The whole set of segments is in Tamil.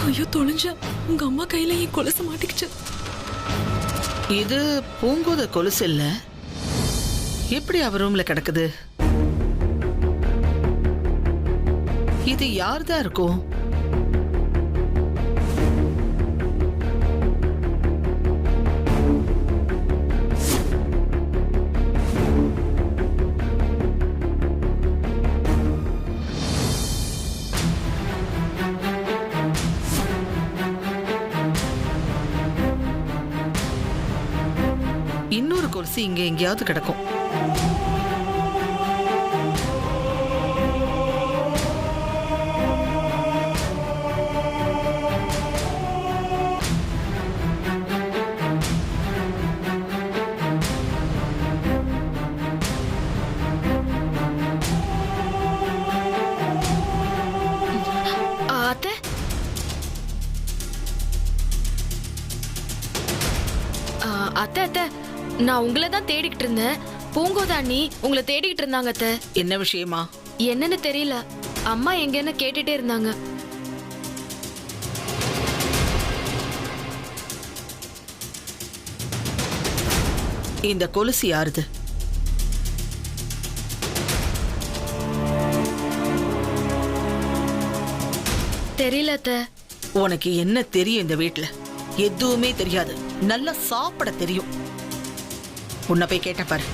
ஐயோ தொலைஞ்சா, உங்க அம்மா கையில என் கொலுசு மாட்டிக்கிச்சு. இது பூங்கோத கொலுசு இல்ல, எப்படி அவ ரூம்ல கிடக்குது? இது யார்தான் இருக்கும்? இன்னொரு கொலுசு இங்க எங்கேயாவது கிடக்கும். அத்தை அத்தை, நான் உங்களை தான் தேடிக்கிட்டு இருந்தேன். பூங்கோதா அண்ணி உங்களை தேடிக்கிட்டு இருந்தாங்க அத்தை. என்ன விஷயமா? என்னன்னு தெரியல, அம்மா எங்கன்னு கேட்டுட்டே இருந்தாங்க. இந்த கொலுசு யாருது? தெரியல அத்தை. உனக்கு என்ன தெரியும்? இந்த வீட்டுல எதுவுமே தெரியாது. நல்லா சாப்பிட தெரியும். உன்னை போய் கேட்ட பாரு.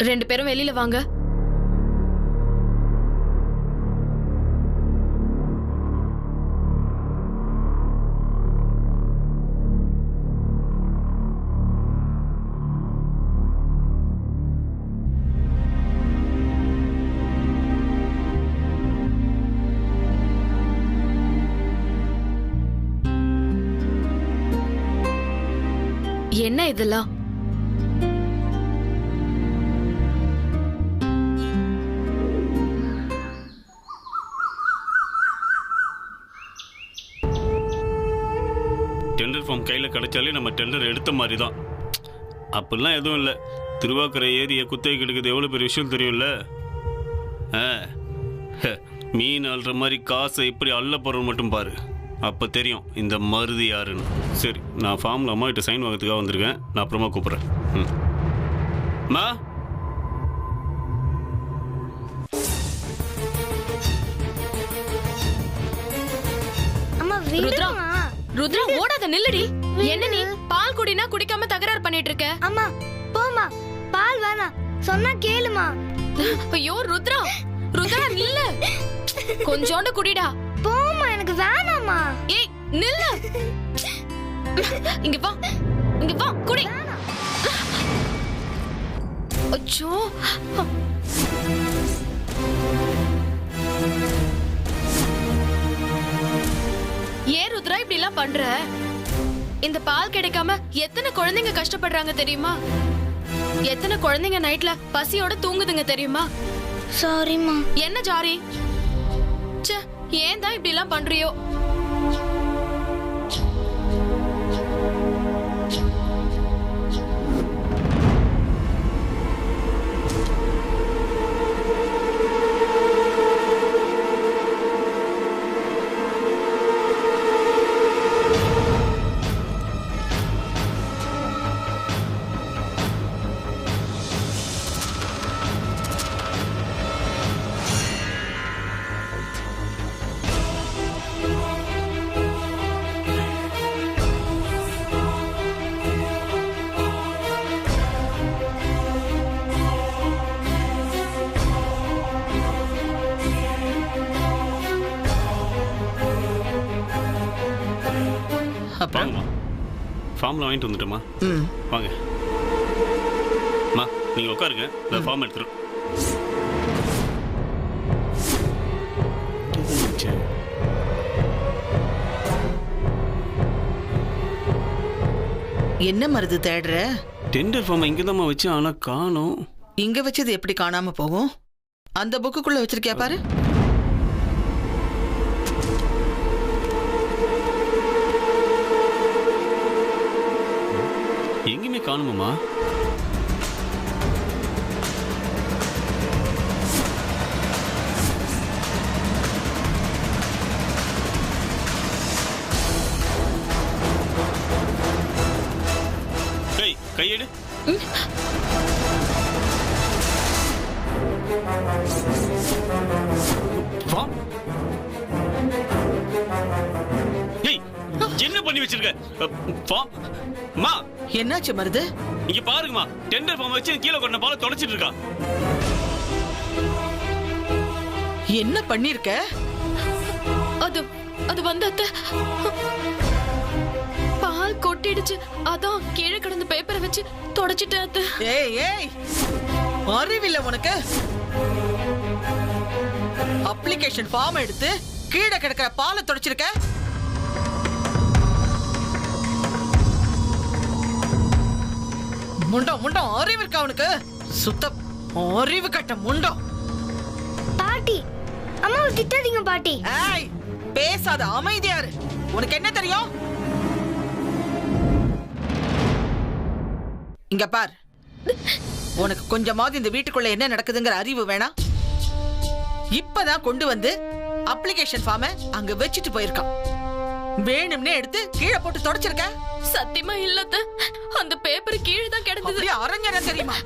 ரெண்டு பேரும் வெளியில வாங்க. என்ன இதெல்லாம்? டெண்டர் ஃபார்ம் கையில் கிடைச்சாலே நம்ம டெண்டர் எடுத்த மாதிரி தான். அப்படிலாம் எதுவும் இல்லை. திருவாக்கரை ஏரியை குத்தகை கிடைக்கிறது எவ்வளோ பெரிய விஷயம் தெரியும்ல. மீன் அள்ளுற மாதிரி காசை இப்படி அள்ள போகிறோம் மட்டும் பாரு, அப்போ தெரியும் இந்த மருதி யாருன்னு. சரி, நான் ஃபார்மில் அம்மா கிட்ட சைன் வாங்கிறதுக்காக வந்திருக்கேன். நான் அப்புறமா கூப்பிட்றேன். மா, ருத்ரா, ருத்ரா ஓடாத, நில்லுடி. என்ன நீ பால் குடினா குடிக்காம தகராறு பண்ணிட்டு இருக்க? அம்மா போமா, பால் வேணாம், சொன்னா கேளுமா. ஐயோ ருத்ரா, ருத்ரா நில்லு, கொஞ்சோண்டு குடிடா. போமா, எனக்கு வேணாமா. ஏய் நில்லு, இங்க வா, இங்க வா, குடி. அச்சோ, ஏன் ருத்ரா இப்படி எல்லாம் பண்ற? இந்த பால் கிடைக்காம எத்தனை குழந்தைங்க கஷ்டப்படுறாங்க தெரியுமா? எத்தனை குழந்தைங்க நைட்ல பசியோட தூங்குதுங்க தெரியுமா? சாரிமா. என்ன ஜாரி? ச்சே, ஏன் தான் இப்படி எல்லாம் பண்றியோ? வாங்கம்மா, ஃபார்மில் வாங்கிட்டு வந்துட்டோமா? வாங்க அம்மா, நீங்கள் உட்காருங்க, இந்த ஃபார்ம் எடுத்துரும். என்ன மருது தேடுற? டெண்டர் ஃபார்ம் இங்கே தான் வச்சு, ஆனால் காணோம். இங்க வச்சது எப்படி காணாம போகும்? அந்த புக்குக்குள்ள வச்சிருக்கியா பாரு. எங்கேயுமே காணுமாம்மா? ஃபார்ம் ஏய் என்ன பண்ணி வச்சிருக்க ஃபார்ம் மா என்னாச்சு மருது? இங்க பாருங்கம்மா, டெண்டர் ஃபார்ம் வச்சு கீழே கொண்ட பால தொடச்சிட்டு இருக்கா. என்ன பண்ணிருக்க? அது அது வந்து அத்தை, பால் கொட்டிடுச்சு, அதான் கீழே கிடந்த பேப்பரை வச்சு தொடச்சிட்டேன் அத்தை. ஏய் ஏய், அறிவில்லை உனக்கு? அப்ளிகேஷன் ஃபார்ம் எடுத்து கீழே கிடக்கிற பாலை தொடச்சிருக்க. முண்டம் முண்டம் அறிவு இருக்கா உனக்கு? சுத்த அறிவு கட்ட முண்டம். பாட்டி, அம்மாவை திட்டாதீங்க பாட்டி. ஏய், பேசாத, அமைதியா இரு. உனக்கு என்ன தெரியும்? இங்க பார், உனக்கு கொஞ்சமாவது இந்த வீட்டுக்குள்ள என்ன நடக்குதுங்கிற அறிவு வேணா? இப்பதான் கொண்டு வந்து அப்ளிகேஷன் ஃபார்மை அங்க வச்சுட்டு போயிருக்கான். வேணும்னே எடுத்து கீழே போட்டு தொடச்சிருக்க. சத்தியமா இல்லத்த, அந்த பேப்பர் கீழே தான் கிடந்தது. அரஞ்சன தெரியுமா?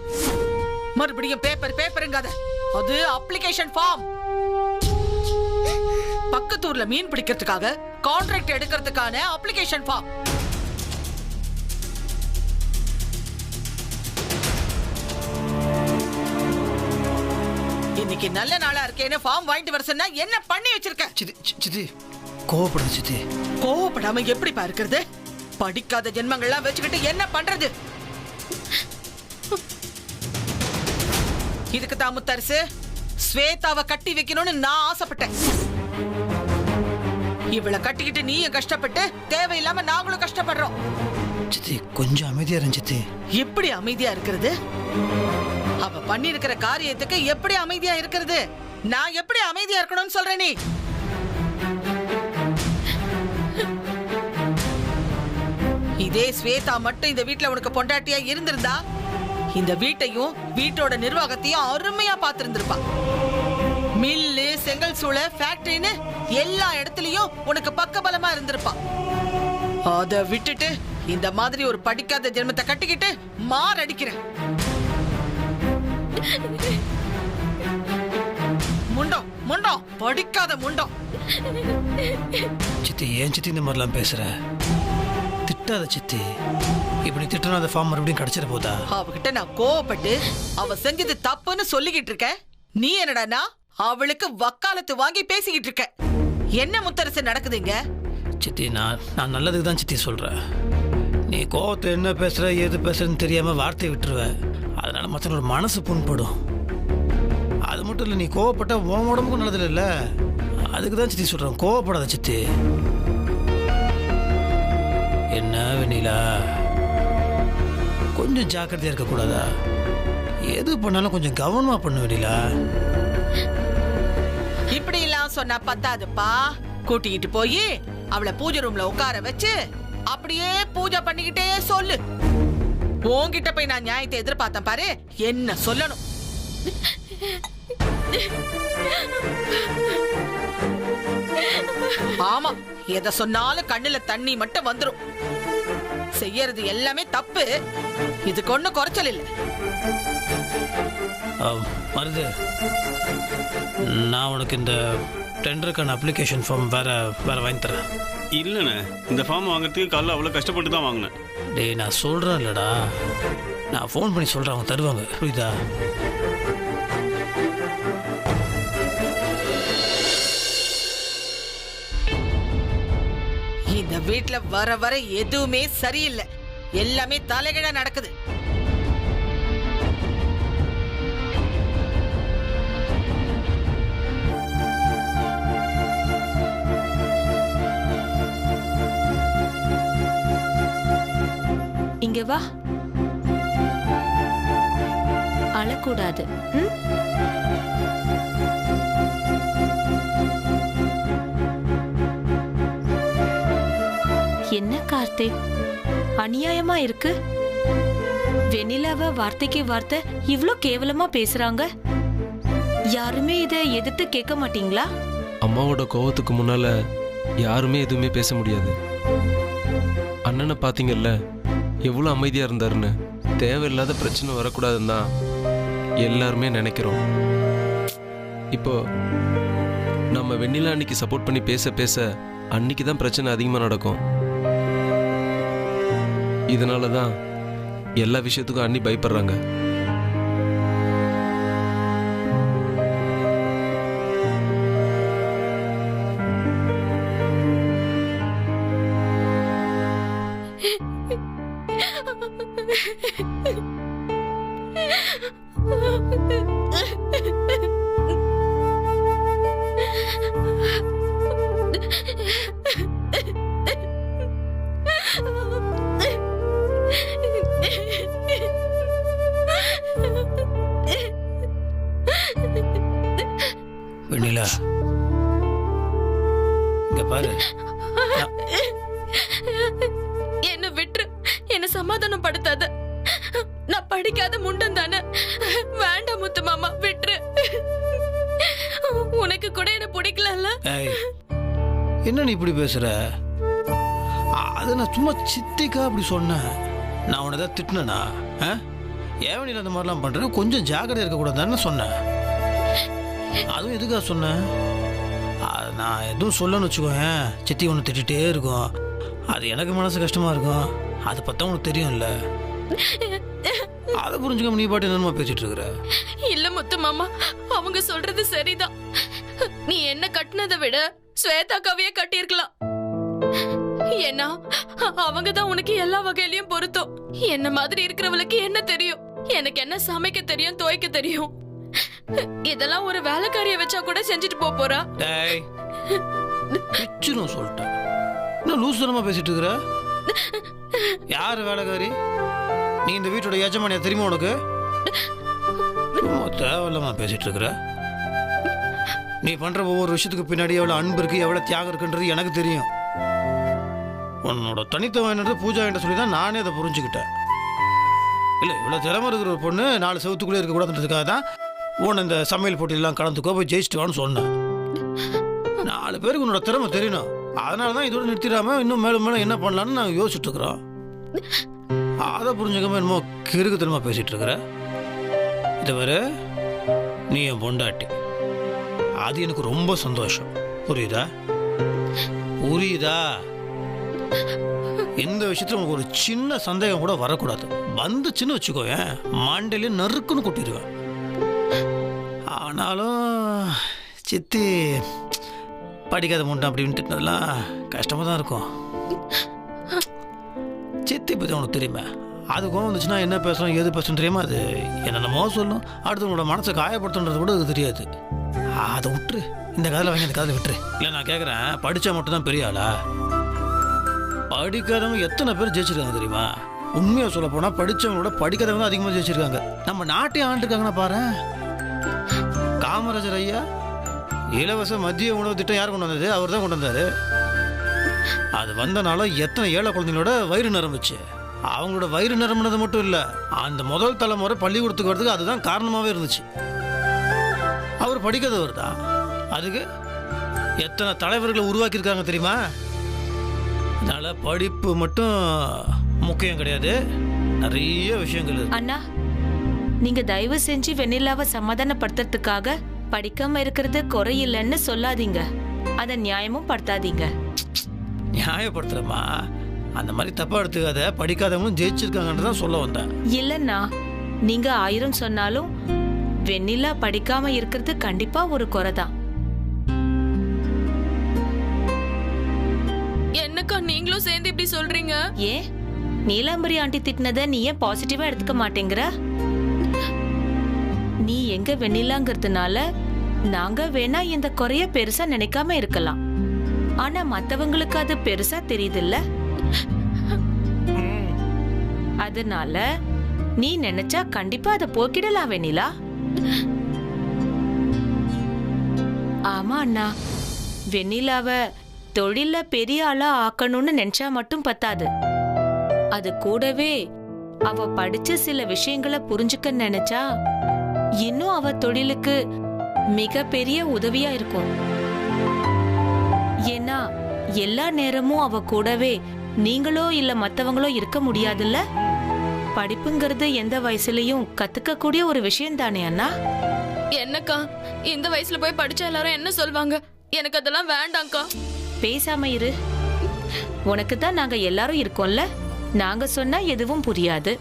மறுபடியும் பேப்பர் பேப்பருங்காத, அது அப்ளிகேஷன் ஃபார்ம். பக்கத்தூர்ல மீன் பிடிக்கிறதுக்காக கான்ட்ராக்ட் எடுக்கிறதுக்கான அப்ளிகேஷன் ஃபார்ம். இன்னைக்கு நல்ல நாளா இருக்கேன்னு ஃபார்ம் வாங்கிட்டு வர சொன்னா என்ன பண்ணி வச்சிருக்க? சித்தி கோவப்படுது சித்தி. கோவப்படாம எப்படி பார்க்கிறது? படிக்காத ஜென்மங்கள்லாம் வச்சுக்கிட்டு என்ன பண்றது? இதுக்கு தான் முத்தரசு ஸ்வேதாவை கட்டி வைக்கணும்னு நான் ஆசைப்பட்டேன். இவளை கட்டிக்கிட்டு நீயும் கஷ்டப்பட்டு தேவையில்லாம நாங்களும் கஷ்டப்படுறோம். சித்தி கொஞ்சம் அமைதியா இருங்க சித்தி. எப்படி அமைதியா இருக்கிறது? அவ பண்ணி இருக்கிற காரியத்துக்கு எப்படி அமைதியா இருக்கிறது? நான் எப்படி அமைதியா இருக்கணும்னு சொல்றேன்? நீ இதே ஸ்வேதா மட்டும் இந்த வீட்டுல உனக்கு பொண்டாட்டியா இருந்திருந்தா இந்த வீட்டையும் வீட்டோட நிர்வாகத்தையும் அருமையா பார்த்திருந்திருப்பா. மில்லு, செங்கல் சூளை, ஃபேக்டரின்னு எல்லா இடத்துலயும் உனக்கு பக்கபலமா இருந்திருப்பா. அத விட்டுட்டு இந்த மாதிரி ஒரு படிக்காத ஜென்மத்தை கட்டிக்கிட்டு மாரடிக்கிறேன். முண்டம் முண்டம், படிக்காத முண்டம். சித்தி ஏன் சித்தி இந்த மாதிரிலாம் பேசுற? திட்டாத சித்தி. இப்படி திட்டினா அந்த ஃபார்ம் மறுபடியும் கிடைச்சிட போதா? அவகிட்ட நான் கோவப்பட்டு அவ செஞ்சது தப்புன்னு சொல்லிக்கிட்டு இருக்க. நீ என்னடானா அவளுக்கு வக்காலத்து வாங்கி பேசிக்கிட்டு இருக்க. என்ன முத்தரசு நடக்குதுங்க? சித்தி நான் நல்லதுக்கு தான் சித்தி சொல்றேன். நீ கோவத்தை என்ன பேசுற ஏது பேசுறன்னு தெரியாம வார்த்தையை விட்டுருவ. அதனால மற்றவங்களோட மனசு புண்படும். அது மட்டும் இல்லை, நீ கோவப்பட்ட உன் உடம்புக்கும் நல்லது இல்ல. அதுக்கு தான் சித்தி சொல்றேன், கோவப்படாத சித்தி. என்ன வெண்ணிலா, கொஞ்சம் ஜாக்கிரதையா இருக்க கூடாதா? எது பண்ணாலும் கொஞ்சம் கவனமா பண்ண வெண்ணிலா. இப்படி எல்லாம் சொன்னா பத்தாதுப்பா. கூட்டிக்கிட்டு போய் அவளை பூஜை ரூம்ல உட்கார வச்சு அப்படியே பூஜை பண்ணிக்கிட்டே சொல்லு. உன்கிட்ட போய் நான் நியாயத்தை எதிர்பார்த்தேன் பாரு, என்ன சொல்லணும்? ஆமா, எதை சொன்னாலும் கண்ணுல தண்ணி மட்டும் வந்துரும். செய்யறது எல்லாமே தப்பு. இதுக்கு ஒண்ணும் குறைச்சல் இல்லை. மருது, நான் உனக்கு இந்த டெண்டருக்கான அப்ளிகேஷன் ஃபார்ம் வேற வாங்கி தரேன். இல்லைண்ணே, இந்த ஃபார்ம் வாங்குறதுக்கு காலைல அவ்வளோ கஷ்டப்பட்டு தான் வாங்கினேன். டேய், நான் சொல்கிறேன் இல்லடா, நான் ஃபோன் பண்ணி சொல்கிறேன், அவங்க தருவாங்க, புரியுதா? இந்த வீட்டுல வர வர எதுவுமே சரியில்லை. எல்லாமே தலைகீழா நடக்குது. இங்க வா. அழக்கூடாது. என்ன கார்த்திக், அநியாயமா இருக்கு. வெண்ணிலாவ வார்த்தைக்கு வார்த்தை இவ்ளோ கேவலமா பேசுறாங்க. யாருமே இதை எதிர்த்து கேட்க மாட்டீங்களா? அம்மாவோட கோவத்துக்கு முன்னால யாருமே எதுவுமே பேச முடியாது. அண்ணனை பாத்தீங்கல்ல, எவ்வளவு அமைதியா இருந்தாருன்னு. தேவையில்லாத பிரச்சனை வரக்கூடாதுன்னு தான் எல்லாருமே நினைக்கிறோம். இப்போ நம்ம வெண்ணிலா அன்னைக்கு சப்போர்ட் பண்ணி பேச பேச அன்னைக்கு தான் பிரச்சனை அதிகமாக நடக்கும். இதனால தான் எல்லா விஷயத்துக்கும் அண்ணி பயப்படுறாங்க. வெண்ணிலா, இங்க பாரு. என்ன விட்டுரு, என்ன சமாதானம் படுத்தாத. நான் படிக்காத முண்டம் தானே. வேண்டாம் முத்து மாமா, விட்டுரு. உனக்கு கூட என்ன பிடிக்கல. ஏய், என்ன நீ இப்படி பேசுற? அது நான் சும்மா சித்திக்கா அப்படி சொன்னேன். நான் உன்னை ஏதாவது திட்டினா? ஏன் நீ அந்த மாதிரிலாம் பண்ற? கொஞ்சம் ஜாக்கிரதை இருக்கக்கூடாதுன்னு சொன்னேன். அதுவும் எதுக்காக சொன்னேன்? நான் எதுவும் சொல்லணும்னு வச்சுக்கோயேன், சித்தி ஒன்று திட்டிகிட்டே இருக்கும். அது எனக்கு மனசு கஷ்டமா இருக்கும். அதை பார்த்தா உனக்கு தெரியும்ல. அதை புரிஞ்சுக்காம நீ பாட்டு என்னமா பேசிட்டு இருக்கிற? இல்ல முத்து மாமா, அவங்க சொல்றது சரிதான். நீ என்ன கட்டினதை விட ஸ்வேதாக்காவையே கட்டியிருக்கலாம். ஏன்னா அவங்க தான் உனக்கு எல்லா வகையிலயும் பொருத்தம். என்ன மாதிரி இருக்கிறவளுக்கு என்ன தெரியும்? எனக்கு என்ன சமைக்க தெரியும், துவைக்க தெரியும். இதெல்லாம் ஒரு வேலைக்காரிய வச்சா கூட செஞ்சுட்டு போறா. டேய், பிச்சுன்னு சொல்லிட்டேன். இன்னும் லூசுதனமா பேசிட்டு இருக்கிற? யாரு வேலைக்காரி? நீ இந்த வீட்டோட எஜமானியா தெரியுமா உனக்கு? தேவையில்லாம பேசிட்டு இருக்கிற. நீ பண்ற ஒவ்வொரு விஷயத்துக்கு பின்னாடி எவ்வளவு அன்பு இருக்கு, எவ்வளவு தியாகம் இருக்குன்றது எனக்கு தெரியும். உன்னோட தனித்துவம் பூஜா என்ற சொல்லி தான் நானே அதை புரிஞ்சுக்கிட்டேன். இல்லை, இவ்வளோ திறமை இருக்கிற ஒரு பொண்ணு 4 செவத்துக்குள்ளே இருக்கக்கூடாதுன்றதுக்காக தான் உன்னை இந்த சமையல் போட்டியெல்லாம் கலந்துக்கோ, போய் ஜெயிச்சுட்டு வான்னு சொன்னேன். 4 பேருக்கு உன்னோட திறமை தெரியணும். அதனால தான் இதோட நிறுத்திடாம இன்னும் மேலும் மேலும் என்ன பண்ணலான்னு நாங்கள் யோசிச்சுட்டு இருக்கிறோம். அதை புரிஞ்சுக்காம என்னமோ கிறுக்குத்தனமாக பேசிகிட்டு இருக்கிற. இதை வேற நீ என் பொண்டாட்டி, அது எனக்கு ரொம்ப சந்தோஷம். புரியுதா? புரியுதா? இந்த விஷயத்துல உங்களுக்கு ஒரு சின்ன சந்தேகம் கூட வரக்கூடாது. வந்துச்சுன்னு வச்சுக்கோயேன், மண்டையில நறுக்குன்னு கொட்டிடுவேன். ஆனாலும் சித்தி படிக்காத முண்டை அப்படின்ட்டுலாம் கஷ்டமா தான் இருக்கும். சித்தி பற்றி உனக்கு தெரியுமா? அது கோவம் வந்துச்சுன்னா என்ன பேசணும், எது பேசணும் தெரியுமா? அது என்னென்னமோ சொல்லும். அடுத்தவங்களோட மனசை காயப்படுத்துன்றது கூட அது தெரியாது. அதை விட்டுரு, இந்த காதில் வாங்கி அந்த காதில் விட்டுரு. இல்லை, நான் கேட்குறேன், படித்தா மட்டும்தான் பெரிய ஆளா? படிக்காதவங்க எத்தனை பேர் ஜெயிச்சிருக்காங்க தெரியுமா? உண்மையாக சொல்ல போனால் படித்தவங்களோட படிக்காதவங்க தான் அதிகமாக ஜெயிச்சிருக்காங்க. நம்ம நாட்டை ஆண்டுருக்காங்கன்னா பாரு. காமராஜர் ஐயா இலவச மதிய உணவு திட்டம் யார் கொண்டு வந்தது? அவர் தான் கொண்டு வந்தாரு. அது வந்தனால எத்தனை ஏழை குழந்தைங்களோட வயிறு நிரம்பிச்சு. அவங்களோட வயிறு நிரம்பினது மட்டும் இல்லை, அந்த முதல் தலைமுறை பள்ளிக்கூடத்துக்கு வரதுக்கு அதுதான் காரணமாகவே இருந்துச்சு. அவர் படிக்காதவர் தான். அதுக்கு எத்தனை தலைவர்களை உருவாக்கியிருக்காங்க தெரியுமா? அதனால படிப்பு மட்டும் முக்கியம் கிடையாது, நிறைய விஷயங்கள். அண்ணா, நீங்க தயவு செஞ்சு வெண்ணிலாவை சமாதானப்படுத்துறதுக்காக படிக்காம இருக்கிறது குறையில்லைன்னு சொல்லாதீங்க. அதை நியாயமும் படுத்தாதீங்க. நியாயப்படுத்துறமா? அந்த மாதிரி தப்பா எடுத்துக்காத. படிக்காதவங்களும் ஜெயிச்சிருக்காங்கன்னு தான் சொல்ல வந்தேன். இல்லைண்ணா, நீங்க 1000 சொன்னாலும் வெண்ணிலா படிக்காம இருக்கிறது கண்டிப்பா ஒரு குறைதான். என்னக்கா நீங்களும் சேர்ந்து இப்படி சொல்றீங்க? ஏன் நீலாம்பரி ஆண்டி திட்டினதை நீ ஏன் பாசிட்டிவா எடுத்துக்க மாட்டேங்கிற? நீ எங்க வெண்ணிலாங்கிறதுனால நாங்க வேணா இந்த குறைய பெருசா நினைக்காம இருக்கலாம். ஆனா மத்தவங்களுக்கு அது பெருசா தெரியுதுல்ல. அதனால நீ நினைச்சா கண்டிப்பா அதை போக்கிடலாம் வெண்ணிலா. ஆமா அண்ணா, வெண்ணிலாவ தொழில பெரிய ஆளா ஆக்கணும்னு நினைச்சா மட்டும் பத்தாது. அது கூடவே அவ படிச்ச சில விஷயங்களை புரிஞ்சுக்க நினைச்சா இன்னும் அவ தொழிலுக்கு மிக பெரிய உதவியா இருக்கும். ஏன்னா எல்லா நேரமும் அவ கூடவே நீங்களோ இல்ல மத்தவங்களோ இருக்க முடியாதுல்ல. படிப்புங்கிறது எந்த வயசுலயும் கத்துக்க கூடிய ஒரு விஷயம் தானே அண்ணா. என்னக்கா இந்த வயசுல போய் படிச்ச எல்லாரும் என்ன சொல்வாங்க? எனக்கு அதெல்லாம் வேண்டாம்க்கா. பேசாம இரு. உனக்கு தான் நாங்க எல்லாரும் இருக்கோம்ல, நாங்க சொன்னா எதுவும் புரியாது.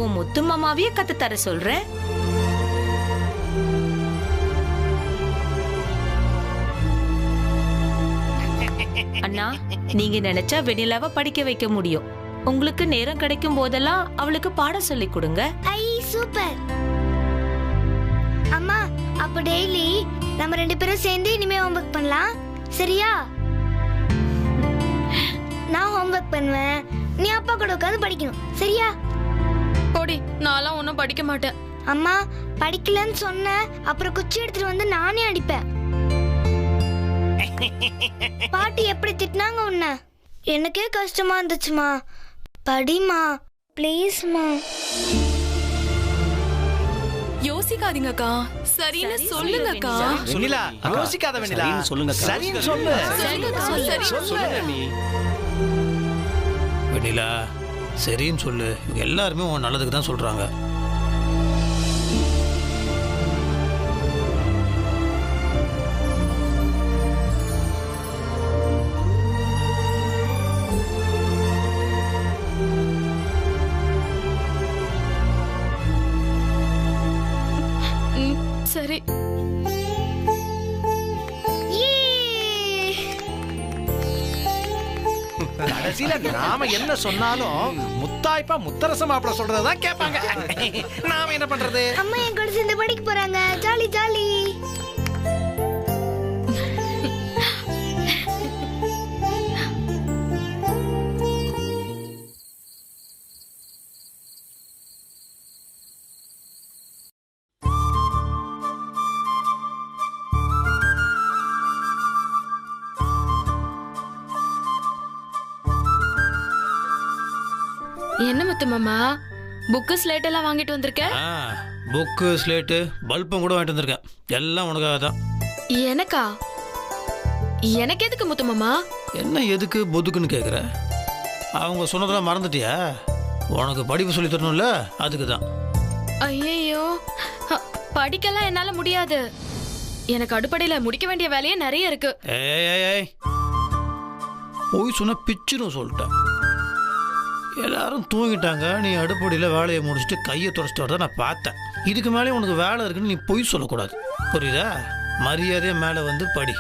உன் முத்து மாமாவையே கத்து தர சொல்றேன். அண்ணா, நீங்க நினைச்சா வெண்ணிலாவை படிக்க வைக்க முடியும். உங்களுக்கு நேரம் கிடைக்கும் போதெல்லாம் அவளுக்கு பாடம் சொல்லி கொடுங்க. ஐ சூப்பர். அம்மா, அப்ப டெய்லி நம்ம 2 பேரும் சேர்ந்து இனிமே ஹோம்வொர்க் பண்ணலாம், சரியா? நான் ஹோம்வொர்க் பண்ணுவேன், நீ அப்பா கூட உட்காந்து படிக்கணும், சரியா? போடி, நான்லாம் ஒன்றும் படிக்க மாட்டேன். அம்மா, படிக்கலன்னு சொன்ன அப்புறம் குச்சி எடுத்துட்டு வந்து நானே அடிப்பேன். பாட்டி எப்படி திட்டினாங்க உன்ன? எனக்கே கஷ்டமா இருந்துச்சுமா. படிமா ப்ளீஸ்மா. யோசிக்காதீங்கக்கா, சரின்னு சொல்லுங்கக்கா. வெண்ணிலா, யோசிக்காத வெண்ணிலா. சொல்லுங்க, சரின்னு சொல்லு. சொல்லுங்க நீ. வெண்ணிலா, சரின்னு சொல்லு. இவங்க எல்லாருமே உன் நல்லதுக்கு தான் சொல்றாங்க. சரி. கடைசியில நாம என்ன சொன்னாலும் முத்தாய்ப்பா முத்தரச மாப்பிள்ள சொல்றதுதான் கேட்பாங்க. நாம என்ன பண்றது? அம்மா என் கூட சேர்ந்து படிக்க போறாங்க. Jolly jolly. என்ன முத்து மாமா, புக்கு ஸ்லேட் எல்லாம் வாங்கிட்டு வந்திருக்க? புக்கு ஸ்லேட்டு பல்பும் கூட வாங்கிட்டு வந்திருக்கேன். எல்லாம் உனக்காக தான். எனக்கா? எனக்கு எதுக்கு முத்து மாமா? என்ன எதுக்கு பொதுக்குன்னு கேட்குற? அவங்க சொன்னதெல்லாம் மறந்துட்டியா? உனக்கு படிப்பு சொல்லி தரணும்ல, அதுக்கு தான். ஐயோ, படிக்கலாம் என்னால முடியாது. எனக்கு அடுப்படையில முடிக்க வேண்டிய வேலையே நிறைய இருக்கு. ஏய், போய் சொன்ன பிச்சுன்னு சொல்லிட்டேன். எல்லாரும் தூங்கிட்டாங்க, நீ அடுப்படியில் வேலையை முடிச்சுட்டு கையை துடைச்சிட்டு வரத நான் பார்த்தேன். இதுக்கு மேலே உனக்கு வேலை இருக்குன்னு நீ பொய் சொல்லக்கூடாது, புரியுதா? மரியாதையாக மேலே வந்து படி.